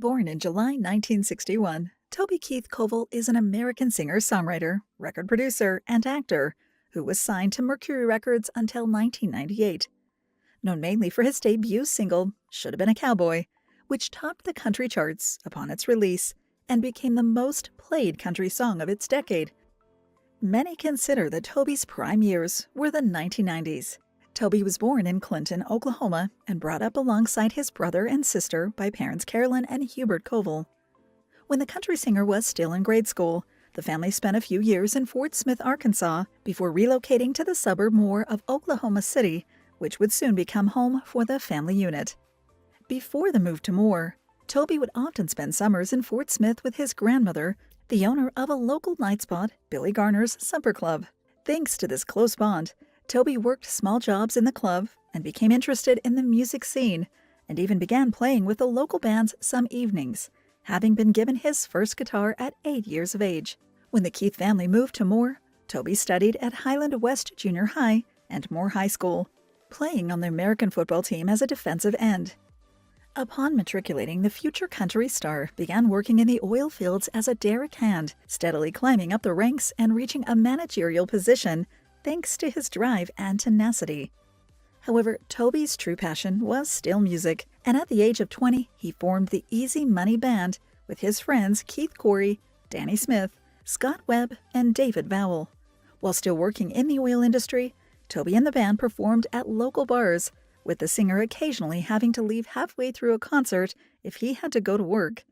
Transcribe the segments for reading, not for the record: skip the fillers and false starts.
Born in July 1961, Toby Keith is an American singer-songwriter, record producer, and actor who was signed to Mercury Records until 1998. Known mainly for his debut single, Should Have Been a Cowboy, which topped the country charts upon its release and became the most played country song of its decade. Many consider that Toby's prime years were the 1990s. Toby was born in Clinton, Oklahoma, and brought up alongside his brother and sister by parents Carolyn and Hubert Koval. When the country singer was still in grade school, the family spent a few years in Fort Smith, Arkansas, before relocating to the suburb Moore of Oklahoma City, which would soon become home for the family unit. Before the move to Moore, Toby would often spend summers in Fort Smith with his grandmother, the owner of a local night spot, Billy Garner's Supper Club. Thanks to this close bond, Toby worked small jobs in the club and became interested in the music scene, and even began playing with the local bands some evenings, having been given his first guitar at 8 years of age. When the Keith family moved to Moore, Toby studied at Highland West Junior High and Moore High School, playing on the American football team as a defensive end. Upon matriculating, the future country star began working in the oil fields as a derrick hand, steadily climbing up the ranks and reaching a managerial position thanks to his drive and tenacity. However, Toby's true passion was still music, and at the age of 20, he formed the Easy Money Band with his friends Keith Corey, Danny Smith, Scott Webb, and David Vowell. While still working in the oil industry, Toby and the band performed at local bars, with the singer occasionally having to leave halfway through a concert if he had to go to work.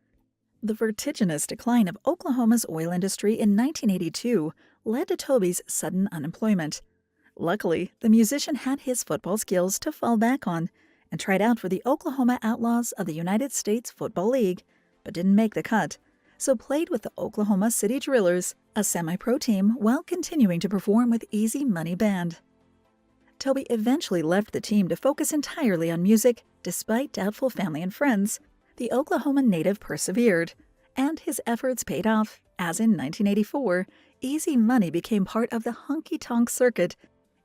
The vertiginous decline of Oklahoma's oil industry in 1982 led to Toby's sudden unemployment. Luckily, the musician had his football skills to fall back on and tried out for the Oklahoma Outlaws of the United States Football League, but didn't make the cut, so played with the Oklahoma City Drillers, a semi-pro team, while continuing to perform with Easy Money Band. Toby eventually left the team to focus entirely on music. Despite doubtful family and friends, the Oklahoma native persevered, and his efforts paid off, as in 1984, Easy Money became part of the honky-tonk circuit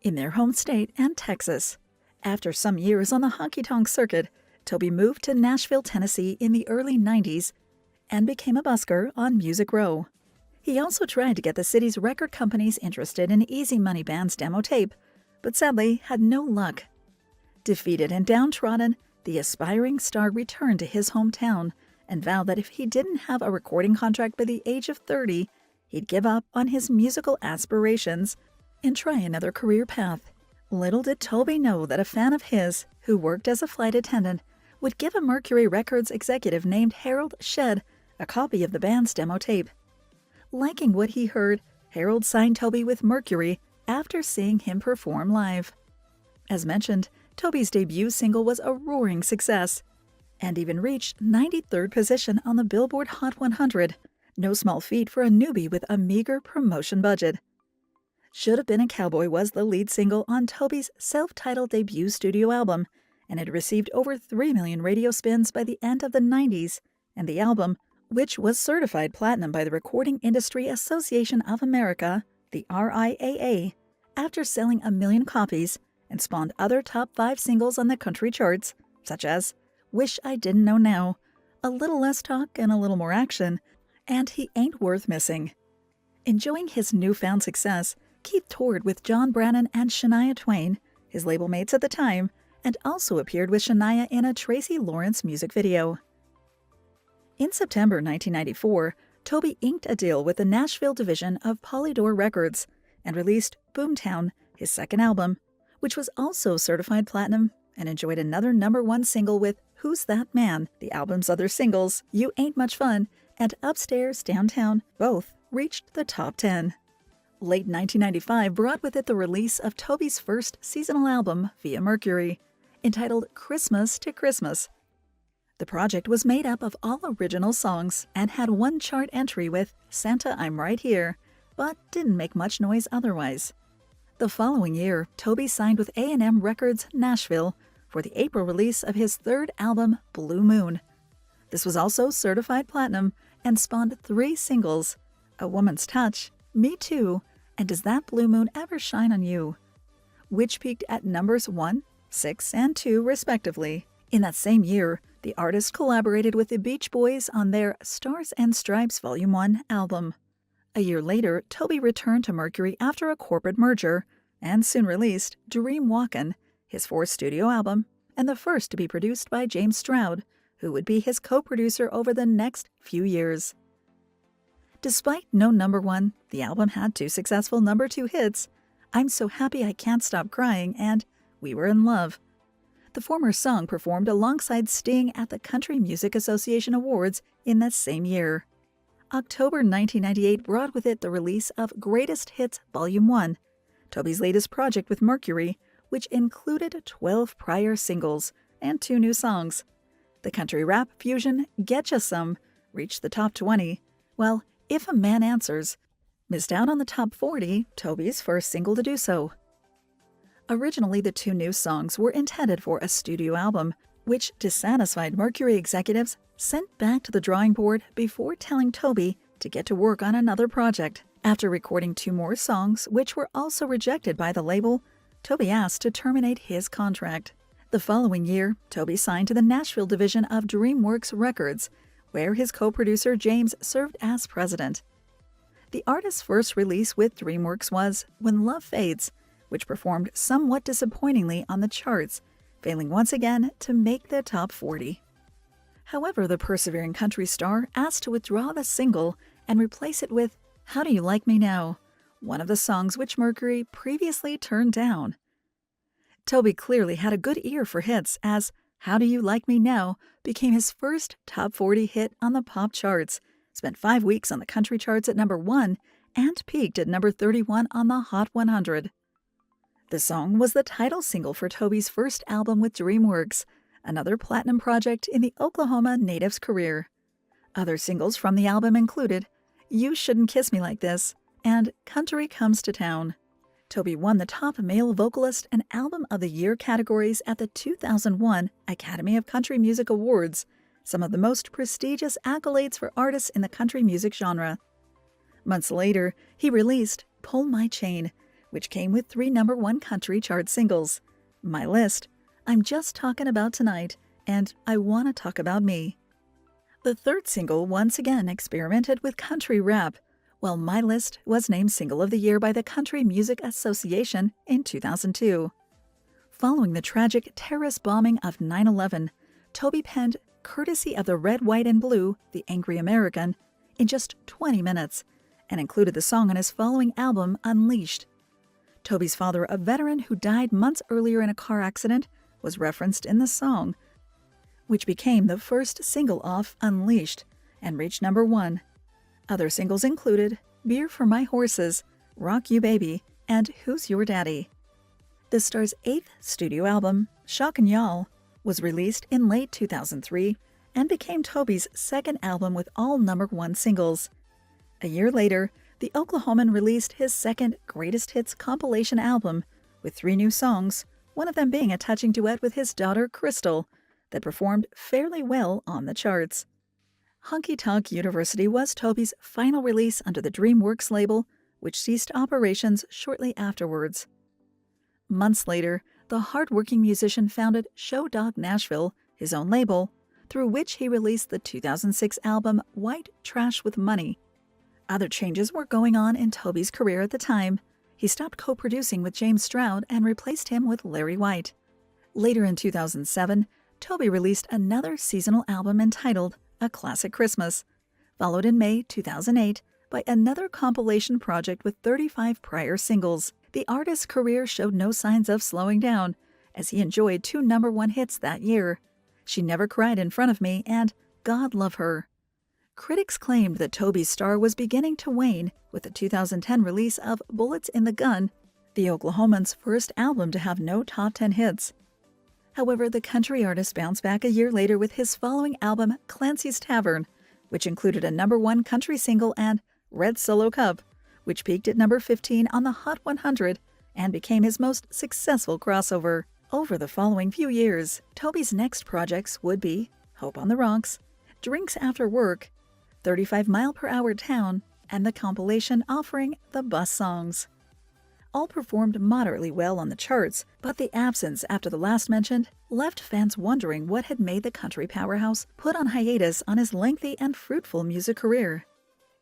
in their home state and Texas. After some years on the honky-tonk circuit, Toby moved to Nashville, Tennessee in the early 90s and became a busker on Music Row. He also tried to get the city's record companies interested in Easy Money Band's demo tape, but sadly had no luck. Defeated and downtrodden, the aspiring star returned to his hometown and vowed that if he didn't have a recording contract by the age of 30, he'd give up on his musical aspirations and try another career path. Little did Toby know that a fan of his, who worked as a flight attendant, would give a Mercury Records executive named Harold Shedd a copy of the band's demo tape. Liking what he heard, Harold signed Toby with Mercury after seeing him perform live. As mentioned, Toby's debut single was a roaring success and even reached 93rd position on the Billboard Hot 100, no small feat for a newbie with a meager promotion budget. Should Have Been a Cowboy was the lead single on Toby's self-titled debut studio album, and it received over 3 million radio spins by the end of the 90s, and the album, which was certified platinum by the Recording Industry Association of America, the RIAA, after selling 1 million copies, and spawned other top 5 singles on the country charts, such as Wish I Didn't Know Now, A Little Less Talk and a Little More Action, and He Ain't Worth Missing. Enjoying his newfound success, Keith toured with John Brannon and Shania Twain, his label mates at the time, and also appeared with Shania in a Tracy Lawrence music video. In September 1994, Toby inked a deal with the Nashville division of Polydor Records and released Boomtown, his second album, which was also certified platinum and enjoyed another #1 single with Who's That Man. The album's other singles, You Ain't Much Fun and Upstairs Downtown, both reached the top 10. Late 1995 brought with it the release of Toby's first seasonal album via Mercury, entitled Christmas to Christmas. The project was made up of all original songs and had one chart entry with Santa I'm Right Here, but didn't make much noise otherwise. The following year, Toby signed with A&M Records Nashville for the April release of his third album, Blue Moon. This was also certified platinum and spawned 3 singles, A Woman's Touch, Me Too, and Does That Blue Moon Ever Shine on You, which peaked at numbers 1, 6, and 2 respectively In that same year, the artist collaborated with the Beach Boys on their Stars and Stripes Volume 1 album. A year later, Toby returned to Mercury after a corporate merger and soon released DreamWalkin', his fourth studio album, and the first to be produced by James Stroud, who would be his co-producer over the next few years. Despite no number one, the album had two successful number two hits, I'm So Happy I Can't Stop Crying and We Were in Love. The former song performed alongside Sting at the Country Music Association Awards in that same year. October 1998 brought with it the release of Greatest Hits Volume 1, Toby's latest project with Mercury, which included 12 prior singles and two new songs. The country rap fusion Getcha Some reached the top 20, while If a Man Answers missed out on the top 40, Toby's first single to do so. Originally, the two new songs were intended for a studio album, which dissatisfied Mercury executives sent back to the drawing board before telling Toby to get to work on another project. After recording two more songs, which were also rejected by the label, Toby asked to terminate his contract. The following year, Toby signed to the Nashville division of DreamWorks Records, where his co-producer James served as president. The artist's first release with DreamWorks was When Love Fades, which performed somewhat disappointingly on the charts, failing once again to make the top 40. However, the persevering country star asked to withdraw the single and replace it with How Do You Like Me Now?, one of the songs which Mercury previously turned down. Toby clearly had a good ear for hits, as How Do You Like Me Now became his first top 40 hit on the pop charts, spent 5 weeks on the country charts at number 1, and peaked at number 31 on the Hot 100. The song was the title single for Toby's first album with DreamWorks, another platinum project in the Oklahoma native's career. Other singles from the album included You Shouldn't Kiss Me Like This and Country Comes to Town. Toby won the top male vocalist and album of the year categories at the 2001 Academy of Country Music Awards, some of the most prestigious accolades for artists in the country music genre. Months later, he released Pull My Chain, which came with 3 number 1 country chart singles, My List, I'm Just Talking About Tonight, and I Wanna Talk About Me. The third single once again experimented with country rap, while My List was named Single of the Year by the Country Music Association in 2002. Following the tragic terrorist bombing of 9/11, Toby penned Courtesy of the Red, White, and Blue, The Angry American, in just 20 minutes, and included the song on his following album, Unleashed. Toby's father, a veteran who died months earlier in a car accident, was referenced in the song, which became the first single off Unleashed and reached number 1. Other singles included Beer for My Horses, Rock You Baby, and Who's Your Daddy. The star's 8th studio album, Shockin' Y'all, was released in late 2003 and became Toby's second album with all number 1 singles. A year later, the Oklahoman released his second Greatest Hits compilation album with 3 new songs, one of them being a touching duet with his daughter Crystal that performed fairly well on the charts. Honky Tonk University was Toby's final release under the DreamWorks label, which ceased operations shortly afterwards. Months later, the hard-working musician founded Show Dog Nashville, his own label, through which he released the 2006 album White Trash with Money. Other changes were going on in Toby's career at the time. He stopped co-producing with James Stroud and replaced him with Larry White. Later in 2007, Toby released another seasonal album entitled A Classic Christmas, followed in May 2008 by another compilation project with 35 prior singles. The artist's career showed no signs of slowing down, as he enjoyed 2 number 1 hits that year, She Never Cried in Front of Me and God Love Her. Critics claimed that Toby's star was beginning to wane with the 2010 release of Bullets in the Gun, the Oklahoman's first album to have no top 10 hits. However, the country artist bounced back a year later with his following album, Clancy's Tavern, which included a number 1 country single and Red Solo Cup, which peaked at number 15 on the Hot 100 and became his most successful crossover. Over the following few years, Toby's next projects would be Hope on the Rocks, Drinks After Work, 35 Mile Per Hour Town, and the compilation offering the Bus Songs. all performed moderately well on the charts, but the absence after the last mentioned left fans wondering what had made the country powerhouse put on hiatus on his lengthy and fruitful music career.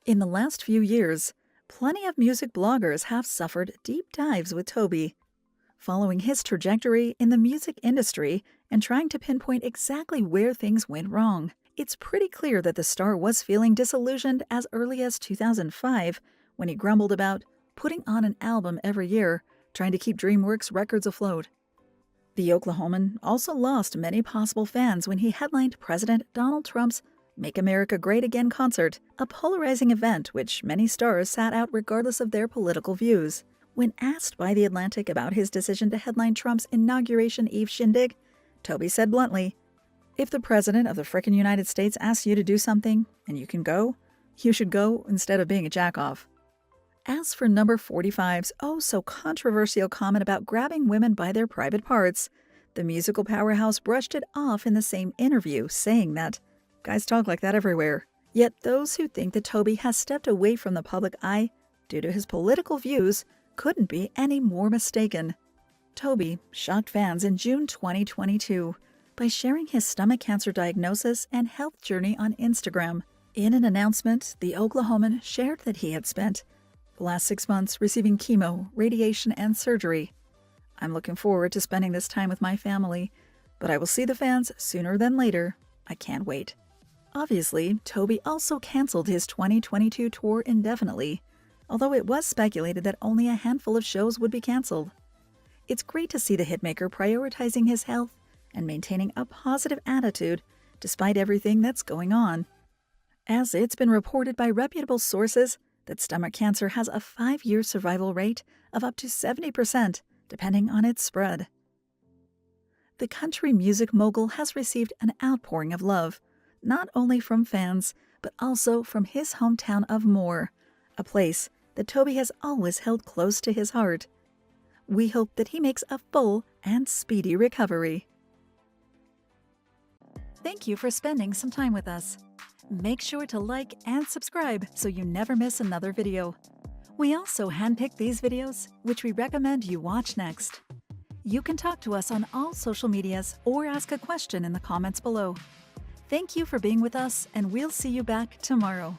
In the last few years, plenty of music bloggers have suffered deep dives with Toby, following his trajectory in the music industry and trying to pinpoint exactly where things went wrong. It's pretty clear that the star was feeling disillusioned as early as 2005 when he grumbled about putting on an album every year, trying to keep DreamWorks records afloat. The Oklahoman also lost many possible fans when he headlined President Donald Trump's Make America Great Again concert, a polarizing event which many stars sat out regardless of their political views. When asked by The Atlantic about his decision to headline Trump's Inauguration Eve shindig, Toby said bluntly, "If the President of the frickin' United States asks you to do something and you can go, you should go instead of being a jackoff." As for number 45's oh-so-controversial comment about grabbing women by their private parts, the musical powerhouse brushed it off in the same interview, saying that, "Guys talk like that everywhere." Yet those who think that Toby has stepped away from the public eye due to his political views couldn't be any more mistaken. Toby shocked fans in June 2022 by sharing his stomach cancer diagnosis and health journey on Instagram. In an announcement, the Oklahoman shared that he had spent the last 6 months receiving chemo, radiation, and surgery. "I'm looking forward to spending this time with my family, but I will see the fans sooner than later. I can't wait." Obviously, Toby also canceled his 2022 tour indefinitely, although it was speculated that only a handful of shows would be canceled. It's great to see the hitmaker prioritizing his health and maintaining a positive attitude despite everything that's going on, as it's been reported by reputable sources that stomach cancer has a 5-year survival rate of up to 70%, depending on its spread. The country music mogul has received an outpouring of love, not only from fans, but also from his hometown of Moore, a place that Toby has always held close to his heart. We hope that he makes a full and speedy recovery. Thank you for spending some time with us. Make sure to like and subscribe so you never miss another video. We also handpick these videos, which we recommend you watch next. You can talk to us on all social medias or ask a question in the comments below. Thank you for being with us, and we'll see you back tomorrow.